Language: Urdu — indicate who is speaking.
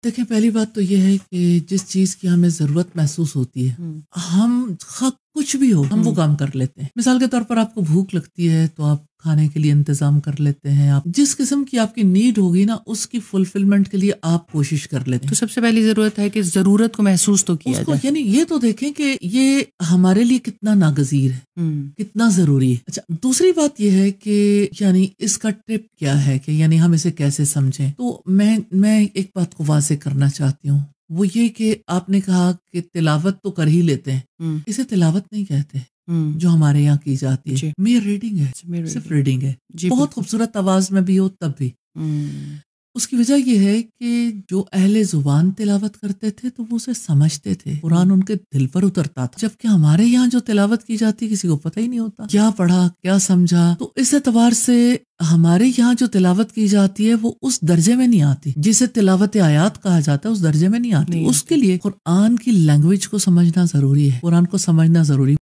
Speaker 1: دیکھیں پہلی بات تو یہ ہے کہ جس چیز کی ہمیں ضرورت محسوس ہوتی ہے ہم کچھ بھی ہو ہم وہ کام کر لیتے ہیں. مثال کے طور پر آپ کو بھوک لگتی ہے تو آپ کھانے کے لیے انتظام کر لیتے ہیں. آپ جس قسم کی آپ کی نیڈ ہوگی نا اس کی فلفلمنٹ کے لیے آپ کوشش کر لیتے ہیں.
Speaker 2: تو سب سے پہلی ضرورت ہے کہ ضرورت کو محسوس تو کیا جائے.
Speaker 1: یعنی یہ تو دیکھیں کہ یہ ہمارے لیے کتنا ناگزیر ہے، کتنا ضروری ہے. اچھا دوسری بات یہ ہے کہ یعنی اس کا ٹپ کیا ہے کہ یعنی ہم اسے کیسے سمجھیں. تو میں ایک بات کو واضح کرنا چاہتی ہوں، وہ یہ کہ آپ نے کہا کہ تلاوت تو کر ہی لیتے ہیں. اسے تلاوت نہیں کہتے جو ہمارے یہاں کی جاتی ہے. میرے ریڈنگ ہے، صرف ریڈنگ ہے، بہت خوبصورت آواز میں بھی ہو تب بھی. اس کی وجہ یہ ہے کہ جو اہل زبان تلاوت کرتے تھے تو وہ اسے سمجھتے تھے، قرآن ان کے دل پر اترتا تھا. جبکہ ہمارے یہاں جو تلاوت کی جاتی کسی کو پتہ ہی نہیں ہوتا کیا پڑھا کیا سمجھا. تو اس اعتبار سے ہمارے یہاں جو تلاوت کی جاتی ہے وہ اس درجے میں نہیں آتی جسے تلاوت آیات کہا جاتا ہے، اس درجے میں نہیں آتی. اس کے لیے قرآن کی لینگویج کو سمجھنا ضروری ہے، قرآن کو سمجھنا ضروری